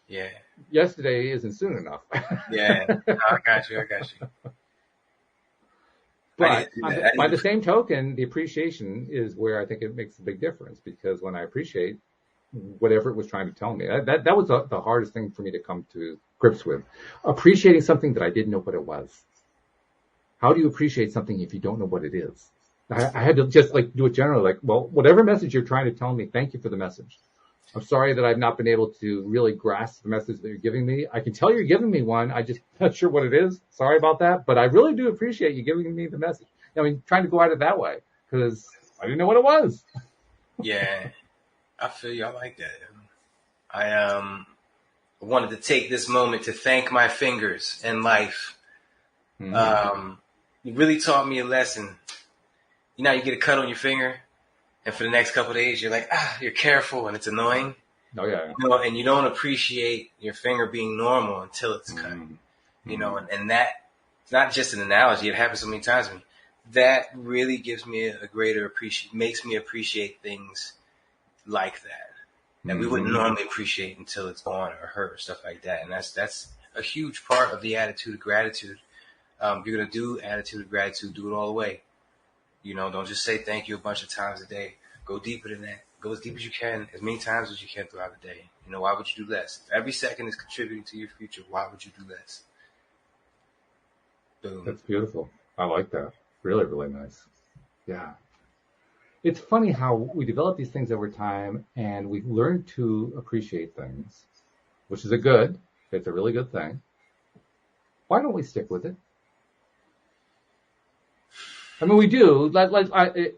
Yeah. Yesterday isn't soon enough. Yeah. No, I got you. But by the same token, the appreciation is where I think it makes a big difference, because when I appreciate whatever it was trying to tell me, that was the hardest thing for me to come to grips with. Appreciating something that I didn't know what it was. How do you appreciate something if you don't know what it is? I had to just do it generally, well, whatever message you're trying to tell me, thank you for the message. I'm sorry that I've not been able to really grasp the message that you're giving me. I can tell you're giving me one. I just not sure what it is. Sorry about that. But I really do appreciate you giving me the message. I mean, trying to go at it that way, because I didn't know what it was. Yeah, I feel you. I like that. I wanted to take this moment to thank my fingers in life. Mm-hmm. You really taught me a lesson. You know, you get a cut on your finger, and for the next couple of days, you're like, you're careful, and it's annoying. Oh, yeah. And you don't appreciate your finger being normal until it's cut. Mm-hmm. And that, it's not just an analogy. It happens so many times to me. That really gives me a greater appreciation, makes me appreciate things like that we wouldn't normally appreciate until it's gone or hurt or stuff like that. And that's a huge part of the attitude of gratitude. If you're going to do attitude of gratitude, do it all the way. Don't just say thank you a bunch of times a day. Go deeper than that. Go as deep as you can, as many times as you can throughout the day. You know, why would you do less? If every second is contributing to your future, why would you do less? Boom. That's beautiful. I like that. Really, really nice. Yeah. It's funny how we develop these things over time and we learn to appreciate things, which is it's a really good thing. Why don't we stick with it? I mean, we do.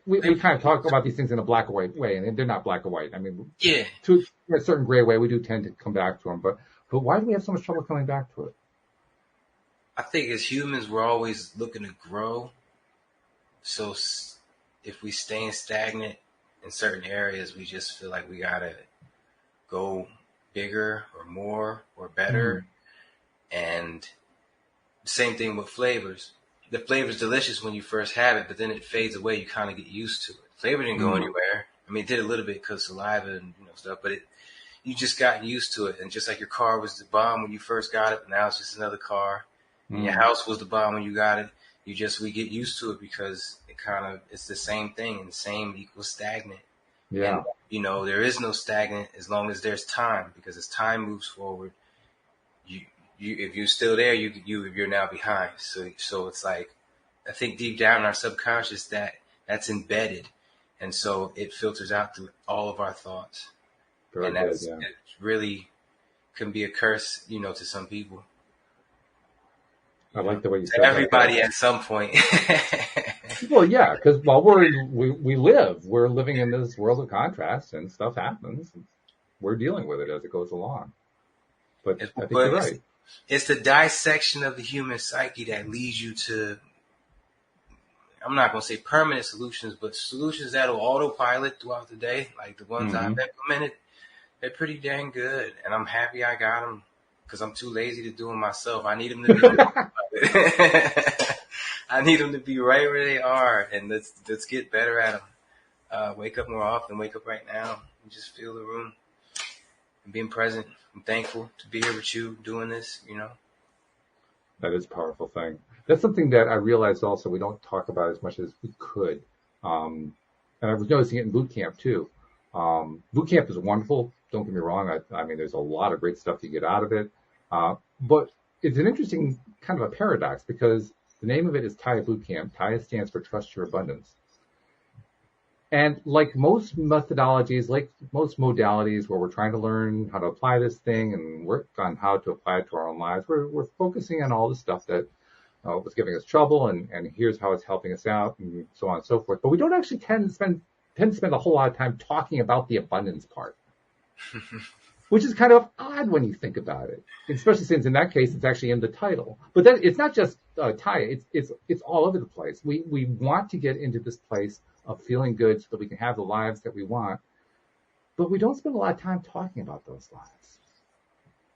We kind of talk about these things in a black and white way, and they're not black and white. I mean, Yeah. to a certain gray way, we do tend to come back to them. But why do we have so much trouble coming back to it? I think as humans, we're always looking to grow. So if we stay stagnant in certain areas, we just feel like we gotta go bigger or more or better. And same thing with flavors. The flavor's delicious when you first have it, but then it fades away. You kind of get used to it. Flavor didn't go anywhere. I mean, it did a little bit because saliva and stuff, but you just got used to it. And just like your car was the bomb when you first got it, but now it's just another car. And your house was the bomb when you got it. We get used to it because it's the same thing, and the same equals stagnant. Yeah. And, there is no stagnant as long as there's time, because as time moves forward, if you're still there, you're now behind. So it's like, I think deep down in our subconscious that's embedded, and so it filters out through all of our thoughts. Very and good, it really can be a curse, to some people. I like the way you said everybody at some point. Well, yeah, because while we're living in this world of contrast, and stuff happens. We're dealing with it as it goes along. But I think you're right. It's the dissection of the human psyche that leads you to, I'm not going to say permanent solutions, but solutions that will autopilot throughout the day, like the ones I've implemented. They're pretty dang good, and I'm happy I got them because I'm too lazy to do them myself. I need them to be I need them to be right where they are, and let's get better at them. Wake up more often. Wake up right now and just feel the room and being present. I'm thankful to be here with you doing this, That is a powerful thing. That's something that I realized also we don't talk about as much as we could. And I was noticing it in boot camp too. Boot camp is wonderful. Don't get me wrong. I mean, there's a lot of great stuff you get out of it. But it's an interesting kind of a paradox because the name of it is TIA Boot Camp. TIA stands for Trust Your Abundance. And like most methodologies, like most modalities where we're trying to learn how to apply this thing and work on how to apply it to our own lives, we're focusing on all the stuff that was giving us trouble and here's how it's helping us out and so on and so forth. But we don't actually tend to spend a whole lot of time talking about the abundance part, which is kind of odd when you think about it, especially since in that case it's actually in the title. But then it's not just TIA; it's all over the place. We want to get into this place of feeling good so that we can have the lives that we want, but we don't spend a lot of time talking about those lives.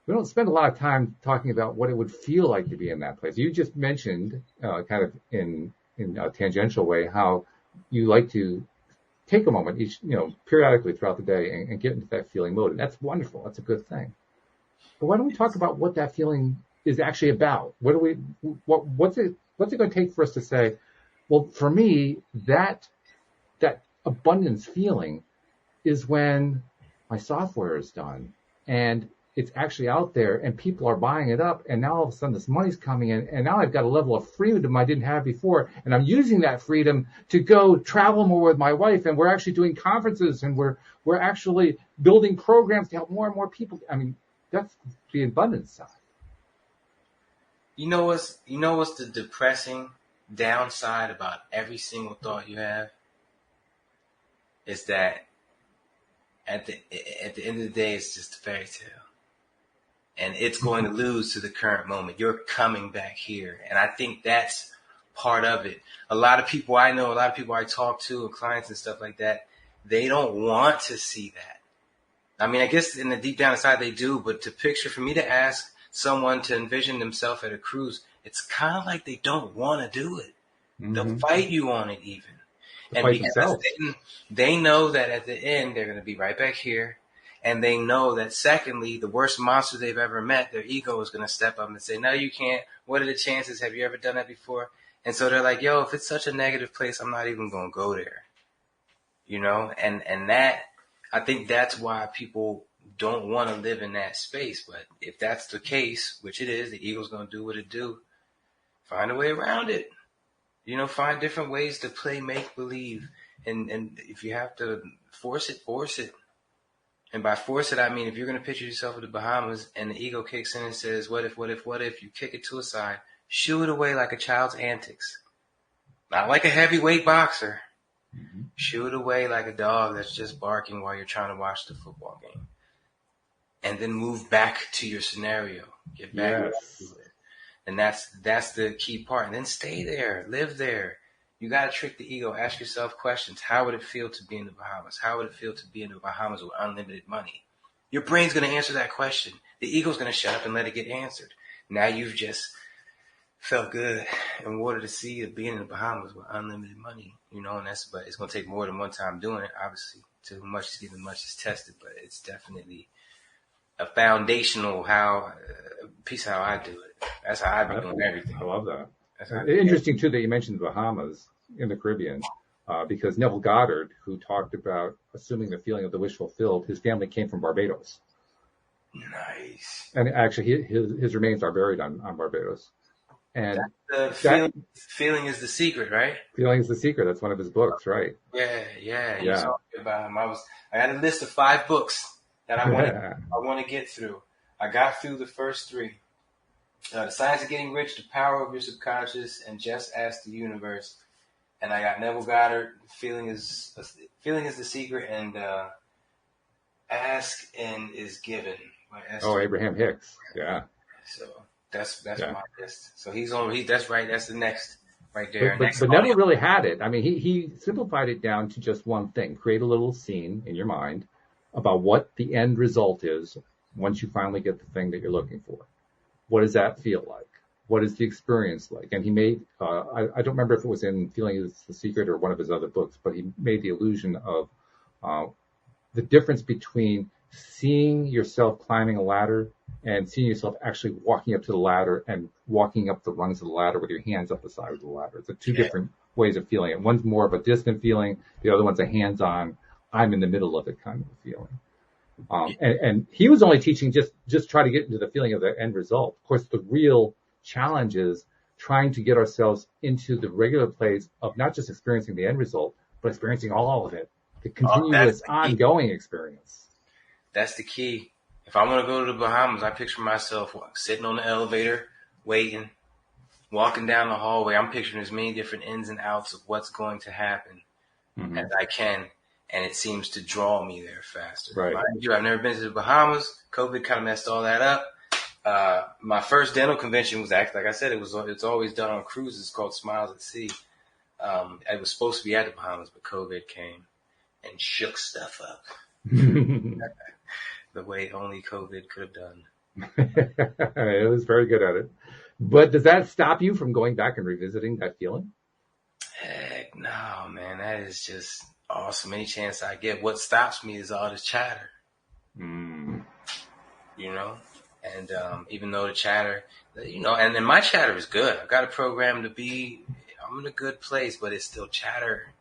We don't spend a lot of time talking about what it would feel like to be in that place. You just mentioned, kind of in a tangential way, how you like to take a moment periodically throughout the day and get into that feeling mode. And that's wonderful. That's a good thing. But why don't we talk about what that feeling is actually about? What's it going to take for us to say, well, for me, that abundance feeling is when my software is done and it's actually out there and people are buying it up, and now all of a sudden this money's coming in, and now I've got a level of freedom I didn't have before, and I'm using that freedom to go travel more with my wife, and we're actually doing conferences, and we're actually building programs to help more and more people. I mean, that's the abundance side. You know what's the depressing downside about every single thought you have? Is that at the end of the day, it's just a fairy tale. And it's going to lose to the current moment. You're coming back here. And I think that's part of it. A lot of people I know, a lot of people I talk to, and clients and stuff like that, they don't want to see that. I mean, I guess in the deep down inside they do, but for me to ask someone to envision themselves at a cruise, it's kind of like they don't want to do it. Mm-hmm. They'll fight you on it even. And because they know that at the end, they're going to be right back here. And they know that, secondly, the worst monster they've ever met, their ego is going to step up and say, no, you can't. What are the chances? Have you ever done that before? And so they're like, yo, if it's such a negative place, I'm not even going to go there. And that, I think that's why people don't want to live in that space. But if that's the case, which it is, the ego's going to do what it do. Find a way around it. Find different ways to play make believe. And if you have to force it, force it. And by force it, I mean, if you're going to picture yourself in the Bahamas and the ego kicks in and says, what if, you kick it to a side, shoo it away like a child's antics. Not like a heavyweight boxer. Mm-hmm. Shoo it away like a dog that's just barking while you're trying to watch the football game. And then move back to your scenario. Get back to it. And that's the key part. And then stay there. Live there. You got to trick the ego. Ask yourself questions. How would it feel to be in the Bahamas? How would it feel to be in the Bahamas with unlimited money? Your brain's going to answer that question. The ego's going to shut up and let it get answered. Now you've just felt good and watered the seed of being in the Bahamas with unlimited money, and but it's going to take more than one time doing it. Obviously, to whom much is given, much is tested, but it's definitely a foundational piece of how I do it. That's how I've been doing everything. I love that. Interesting too that you mentioned the Bahamas in the Caribbean, because Neville Goddard, who talked about assuming the feeling of the wish fulfilled, his family came from Barbados. Nice. And actually, his remains are buried on Barbados. And feeling is the secret, right? Feeling is the secret. That's one of his books, right? Yeah. You talking about him. I had a list of 5 books that I want to get through. I got through the first 3. The Science of Getting Rich, The Power of Your Subconscious, and Just Ask the Universe. And I got Neville Goddard, Feeling is the Secret, and Ask and is Given. Abraham Hicks. Yeah. So that's my list. So that's right. That's the next right there. But Neville really had it. I mean, he simplified it down to just one thing. Create a little scene in your mind about what the end result is once you finally get the thing that you're looking for. What does that feel like? What is the experience like? And he made, I don't remember if it was in Feeling is the Secret or one of his other books, but he made the illusion of the difference between seeing yourself climbing a ladder and seeing yourself actually walking up to the ladder and walking up the rungs of the ladder with your hands up the side of the ladder. It's two different ways of feeling it. One's more of a distant feeling. The other one's a hands-on, I'm in the middle of it kind of a feeling. And he was only teaching just try to get into the feeling of the end result. Of course, the real challenge is trying to get ourselves into the regular place of not just experiencing the end result, but experiencing all of it. The continuous, ongoing experience. That's the key. If I want to go to the Bahamas, I picture myself sitting on the elevator, waiting, walking down the hallway. I'm picturing as many different ins and outs of what's going to happen as I can. And it seems to draw me there faster. Right. I've never been to the Bahamas. COVID kind of messed all that up. My first dental convention was actually, like I said, it's always done on cruises called Smiles at Sea. It was supposed to be at the Bahamas, but COVID came and shook stuff up. The way only COVID could have done. It was very good at it. But does that stop you from going back and revisiting that feeling? Heck no, man. That is just awesome. Any chance I get. What stops me is all the chatter. And even though the chatter, and then my chatter is good. I've got a program I'm in a good place, but it's still chatter.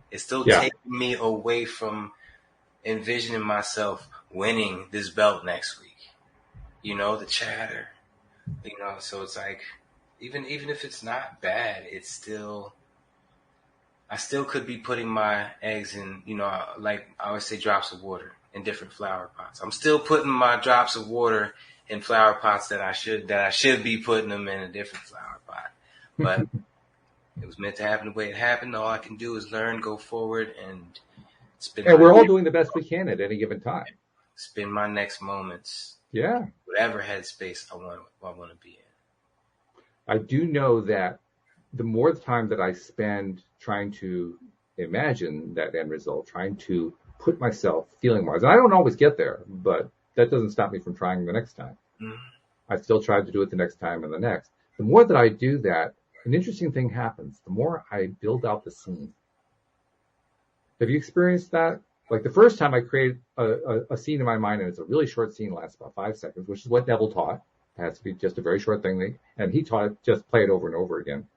It's still taking me away from envisioning myself winning this belt next week. The chatter. So it's like, even if it's not bad, it's still, I still could be putting my eggs in, like I always say, drops of water in different flower pots. I'm still putting my drops of water in flower pots that I should be putting them in a different flower pot. But it was meant to happen the way it happened. All I can do is learn, go forward, and spend. And we're all doing the best we can at any given time. Spend my next moments. Yeah. Whatever headspace I want to be in. I do know that the more time that I spend trying to imagine that end result, trying to put myself feeling wise, and I don't always get there, but that doesn't stop me from trying the next time. I still try to do it the next time and the next. The more that I do that, an interesting thing happens. The more I build out the scene. Have you experienced that? Like the first time I create a scene in my mind, and it's a really short scene, lasts about 5 seconds, which is what Neville taught. It has to be just a very short thing. And he taught it, just play it over and over again.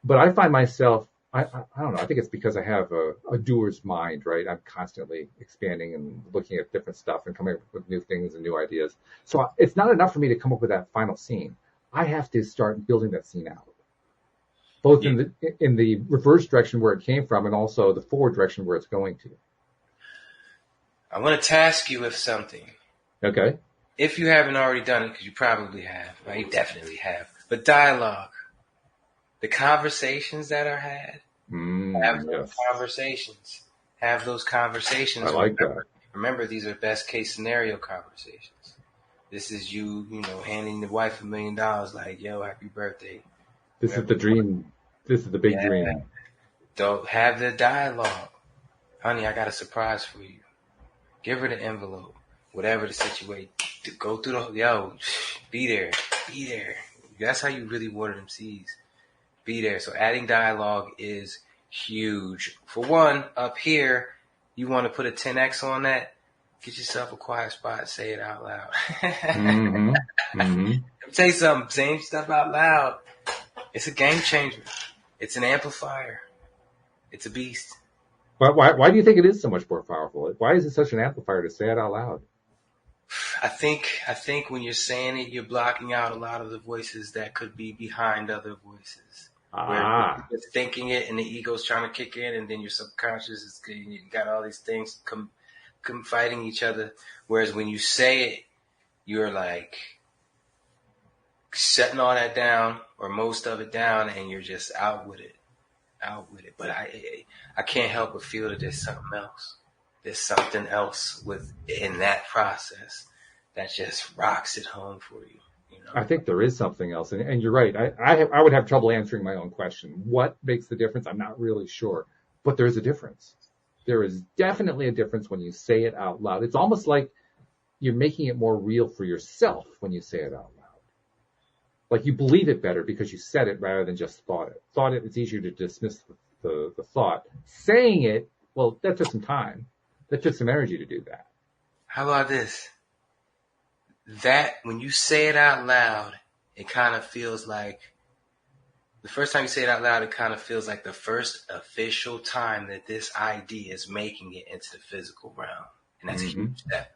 But I find myself I don't know. I think it's because I have a doer's mind, right? I'm constantly expanding and looking at different stuff and coming up with new things and new ideas. So it's not enough for me to come up with that final scene. I have to start building that scene out, both Yeah. in the reverse direction where it came from and also the forward direction where it's going to. I want to task you with something. Okay. If you haven't already done it, because you probably have, well, you definitely have, but dialogue, the conversations that are had, have those Yes. conversations. Have those conversations. I like that. Remember, these are best case scenario conversations. This is you handing the wife $1 million, like, yo, happy birthday. This is the dream. This is the big dream. Don't have the dialogue. Honey, I got a surprise for you. Give her the envelope. Whatever the situation. Go through be there. Be there. That's how you really water them seeds. Be there. So adding dialogue is huge. For one, up here, you want to put a 10x on that, get yourself a quiet spot, say it out loud. Mm-hmm. Mm-hmm. Let me tell you something, saying stuff out loud, it's a game changer. It's an amplifier. It's a beast. Why do you think it is so much more powerful? Why is it such an amplifier to say it out loud? I think when you're saying it, you're blocking out a lot of the voices that could be behind other voices. Where you're thinking it and the ego's trying to kick in, and then your subconscious is you got all these things come fighting each other. Whereas when you say it, you're like shutting all that down or most of it down, and you're just out with it. But I can't help but feel that there's something else. There's something else in that process that just rocks it home for you. I think there is something else, and you're right. I would have trouble answering my own question. What makes the difference? I'm not really sure, but there is a difference. There is definitely a difference when you say it out loud. It's almost like you're making it more real for yourself when you say it out loud. Like you believe it better because you said it rather than just thought it. Thought it, it's easier to dismiss the thought. Saying it, well, that took some time. That took some energy to do that. How about this? That when you say it out loud, it kind of feels like the first time you say it out loud, it kind of feels like the first official time that this idea is making it into the physical realm. And that's a huge step.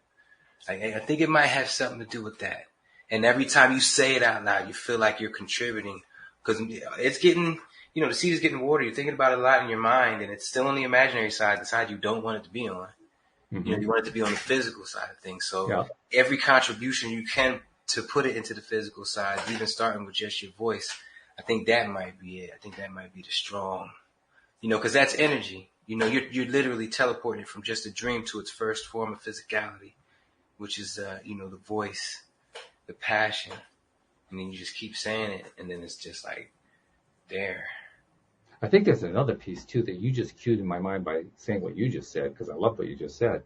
I think it might have something to do with that. And every time you say it out loud, you feel like you're contributing because it's getting, the seed is getting watered. You're thinking about it a lot in your mind, and it's still on the imaginary side, the side you don't want it to be on. You want it to be on the physical side of things. So every contribution you can to put it into the physical side, even starting with just your voice, I think that might be it. I think that might be the strong, because that's energy. You're literally teleporting it from just a dream to its first form of physicality, which is, the voice, the passion. And then you just keep saying it, and then it's just like there. I think there's another piece too that you just cued in my mind by saying what you just said, because I love what you just said.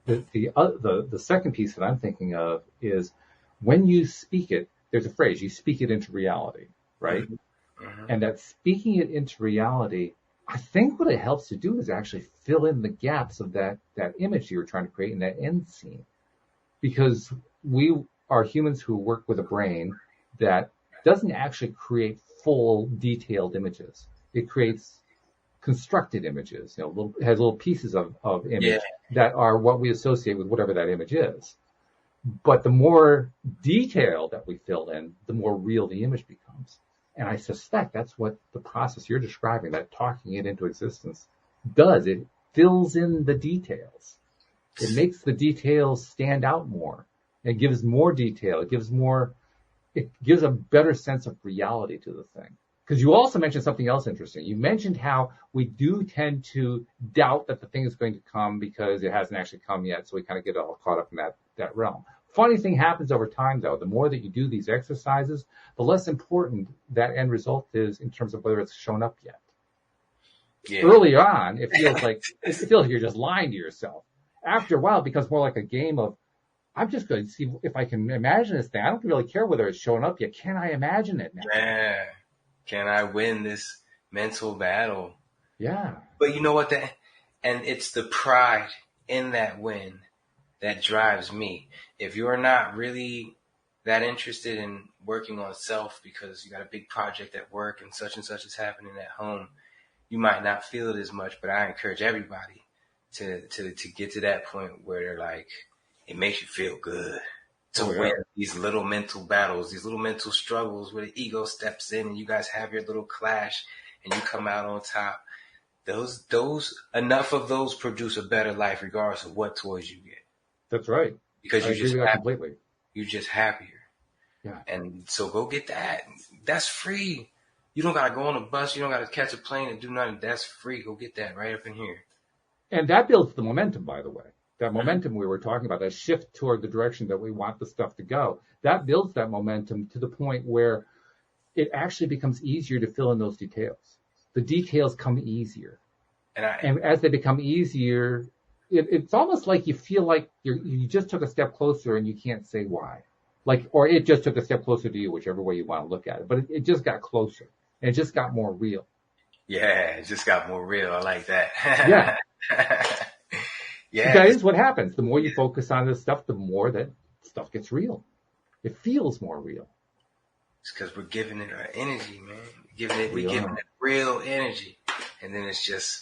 The second piece that I'm thinking of is when you speak it, there's a phrase, you speak it into reality, right? Mm-hmm. And that speaking it into reality, I think what it helps to do is actually fill in the gaps of that image you were trying to create in that end scene. Because we are humans who work with a brain that doesn't actually create full detailed images. It creates constructed images, it has little pieces of image that are what we associate with whatever that image is. But the more detail that we fill in, the more real the image becomes. And I suspect that's what the process you're describing, that talking it into existence, does. It fills in the details. It makes the details stand out more. It gives more detail. It gives a better sense of reality to the thing. Because you also mentioned something else interesting. You mentioned how we do tend to doubt that the thing is going to come because it hasn't actually come yet. So we kind of get all caught up in that realm. Funny thing happens over time, though. The more that you do these exercises, the less important that end result is in terms of whether it's shown up yet. Yeah. Early on, it feels like you're just lying to yourself. After a while, it becomes more like a game of, I'm just going to see if I can imagine this thing. I don't really care whether it's showing up yet. Can I imagine it now? Yeah. Can I win this mental battle? Yeah. But you know what? And it's the pride in that win that drives me. If you're not really that interested in working on self because you got a big project at work and such is happening at home, you might not feel it as much, but I encourage everybody to get to that point where they're like, it makes you feel good to win these little mental battles, these little mental struggles where the ego steps in and you guys have your little clash and you come out on top. Those enough of those produce a better life regardless of what toys you get. That's right. Because completely. You're just happier. Yeah. And so go get that. That's free. You don't gotta go on a bus, you don't gotta catch a plane and do nothing. That's free. Go get that right up in here. And that builds the momentum, by the way. That momentum we were talking about, that shift toward the direction that we want the stuff to go, that builds that momentum to the point where it actually becomes easier to fill in those details. The details come easier. And as they become easier, it's almost like you feel like you just took a step closer and you can't say why. Or it just took a step closer to you, whichever way you want to look at it. But it just got closer and it just got more real. Yeah, it just got more real. I like that. Yeah. Yeah. That is what happens. The more you focus on this stuff, the more that stuff gets real. It feels more real. It's because we're giving it our energy, man. We're giving it real energy. And then it's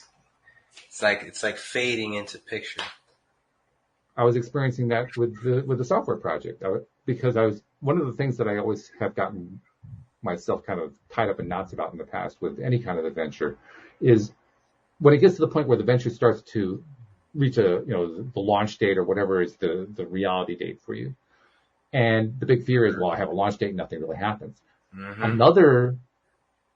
like fading into picture. I was experiencing that with the software project because one of the things that I always have gotten myself kind of tied up in knots about in the past with any kind of adventure is when it gets to the point where the venture starts to reach the launch date or whatever is the reality date for you. And the big fear is, well, I have a launch date and nothing really happens. Mm-hmm. Another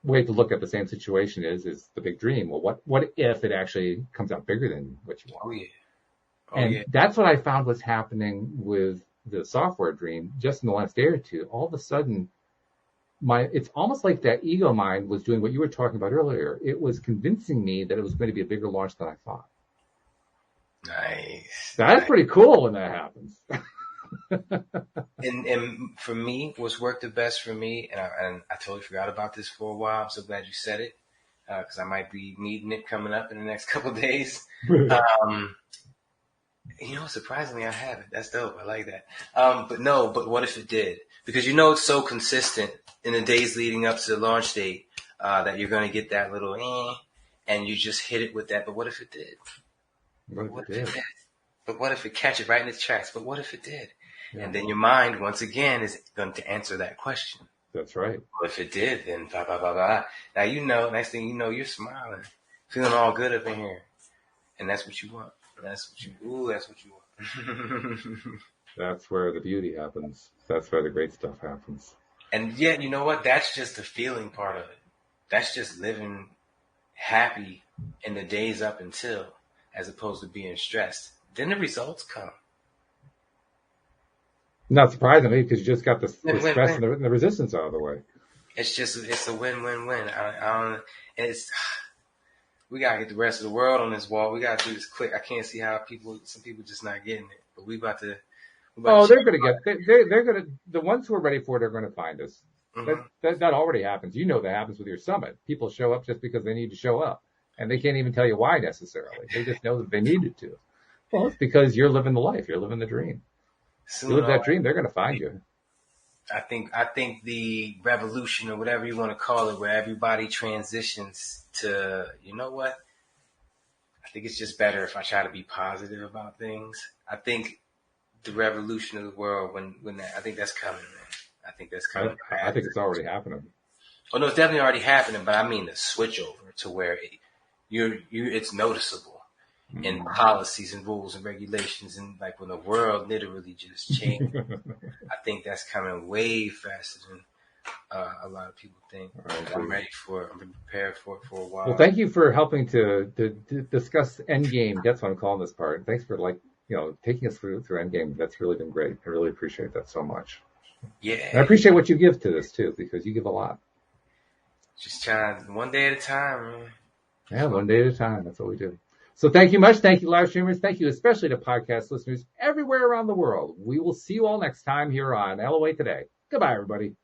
way to look at the same situation is the big dream. Well, what if it actually comes out bigger than what you want? That's what I found was happening with the software dream just in the last day or two. All of a sudden, it's almost like that ego mind was doing what you were talking about earlier. It was convincing me that it was going to be a bigger launch than I thought. Nice. That's pretty cool when that happens. And for me, what's worked the best for me, and I totally forgot about this for a while. I'm so glad you said it, because I might be needing it coming up in the next couple of days. Surprisingly, I haven't. That's dope. I like that. But what if it did? Because it's so consistent in the days leading up to the launch date that you're going to get that little and you just hit it with that. But what if it did? What if it did? But what if it catch it right in its tracks? But what if it did? Yeah. And then your mind, once again, is going to answer that question. That's right. Well, if it did, then blah, blah, blah, blah. Now, next thing you know, you're smiling, feeling all good up in here. And that's what you want. That's what you want. That's where the beauty happens. That's where the great stuff happens. And yet, you know what? That's just the feeling part of it. That's just living happy in the days up until, as opposed to being stressed. Then the results come. Not surprisingly, because you just got the stress and the resistance out of the way. It's a win-win-win. We gotta get the rest of the world on this wall. We gotta do this quick. I can't see how some people just not getting it. But they're gonna they're gonna, the ones who are ready for it are gonna find us. Mm-hmm. That already happens. That happens with your summit. People show up just because they need to show up. And they can't even tell you why necessarily. They just know that they needed to. Well, it's because you're living the life. You're living the dream. You live that dream, they're going to find you. I think the revolution or whatever you want to call it, where everybody transitions to, you know what? I think it's just better if I try to be positive about things. I think the revolution of the world, I think that's coming, man. I think that's coming. I think it's already happening. Oh no, it's definitely already happening. But I mean the switch over to where it's noticeable. In policies and rules and regulations, and like when the world literally just changed. I think that's coming way faster than a lot of people think. I'm ready for it. I'm prepared for it for a while. Well, thank you for helping to discuss Endgame. That's what I'm calling this part. Thanks for taking us through Endgame. That's really been great. I really appreciate that so much. Yeah. And I appreciate what you give to this too, because you give a lot. Just trying one day at a time, man. Yeah, one day at a time. That's what we do. So thank you much. Thank you, live streamers. Thank you especially to podcast listeners everywhere around the world. We will see you all next time here on LOA Today. Goodbye, everybody.